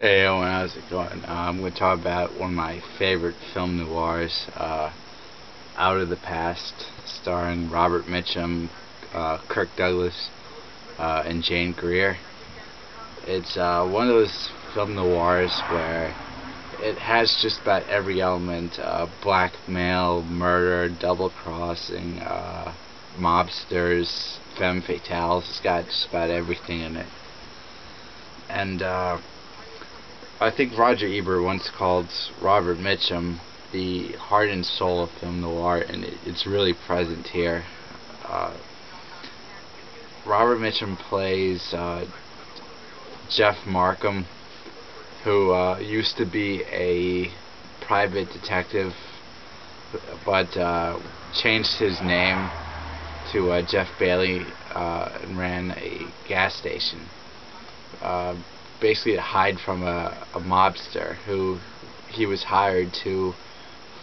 Hey Owen, how's it going? I'm going to talk about one of my favorite film noirs, Out of the Past, starring Robert Mitchum, Kirk Douglas, and Jane Greer. It's one of those film noirs where it has just about every element: blackmail, murder, double crossing, mobsters, femme fatales. It's got just about everything in it. And I think Roger Ebert once called Robert Mitchum the heart and soul of film noir, and it's really present here. Uh, Robert Mitchum plays Jeff Markham, who used to be a private detective, but changed his name to Jeff Bailey and ran a gas station. Uh, Basically to hide from a mobster who he was hired to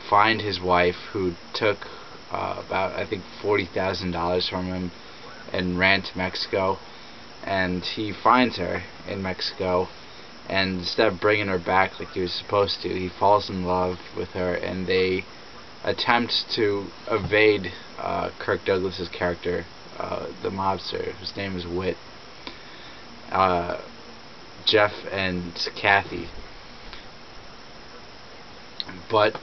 find his wife, who took about, I think, $40,000 from him and ran to Mexico. And he finds her in Mexico, and instead of bringing her back like he was supposed to, he falls in love with her, and they attempt to evade Kirk Douglas's character, the mobster, whose name is Whit. Jeff and Kathy. But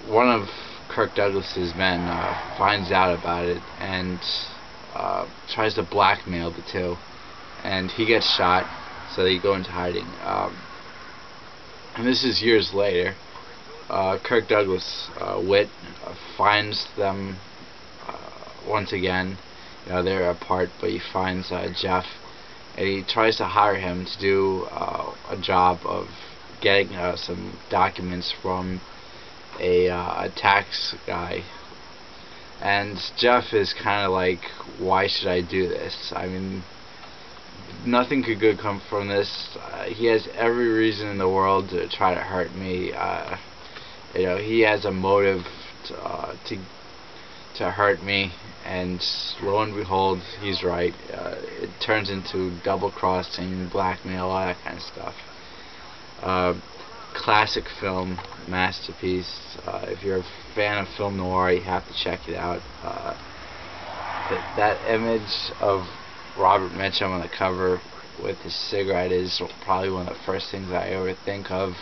one of Kirk Douglas's men finds out about it and tries to blackmail the two, and he gets shot, so they go into hiding. And this is years later. Kirk Douglas, Whit, finds them once again. They're apart, but he finds Jeff, and he tries to hire him to do a job of getting some documents from a tax guy. And Jeff is kind of like, why should I do this? I mean, nothing could good come from this. He has every reason in the world to try to hurt me. He has a motive to hurt me, and lo and behold, he's right. It turns into double crossing, blackmail, all that kind of stuff. Classic film, masterpiece. If you're a fan of film noir, you have to check it out. That image of Robert Mitchum on the cover with his cigarette is probably one of the first things I ever think of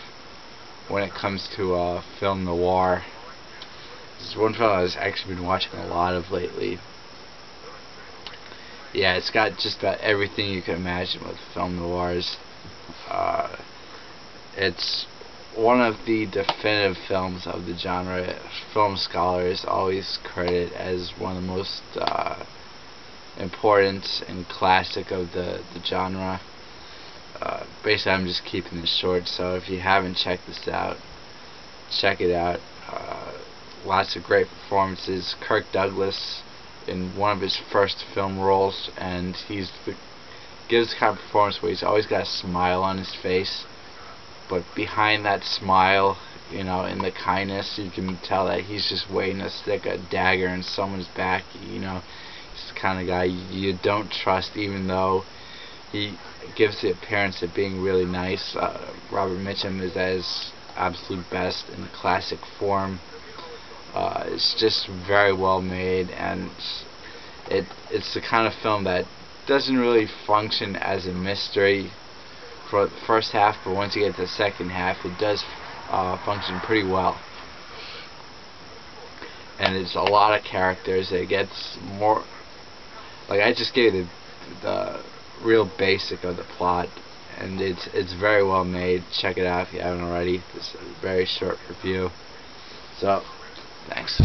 when it comes to film noir. This is one film I've actually been watching a lot of lately. Yeah, it's got just about everything you can imagine with film noirs. It's one of the definitive films of the genre. Film scholars always credit as one of the most important and classic of the genre. Basically, I'm just keeping this short, so if you haven't checked this out, check it out. Lots of great performances. Kirk Douglas in one of his first film roles, and gives the kind of performance where he's always got a smile on his face, but behind that smile, in the kindness, you can tell that he's just waiting to stick a dagger in someone's back. He's the kind of guy you don't trust, even though he gives the appearance of being really nice. Robert Mitchum is at his absolute best in the classic form. It's just very well made, and it's the kind of film that doesn't really function as a mystery for the first half, but once you get to the second half, it does function pretty well. And it's a lot of characters. It gets more, like, I just gave the real basic of the plot, and it's very well made. Check it out if you haven't already. This is a very short review. So, thanks.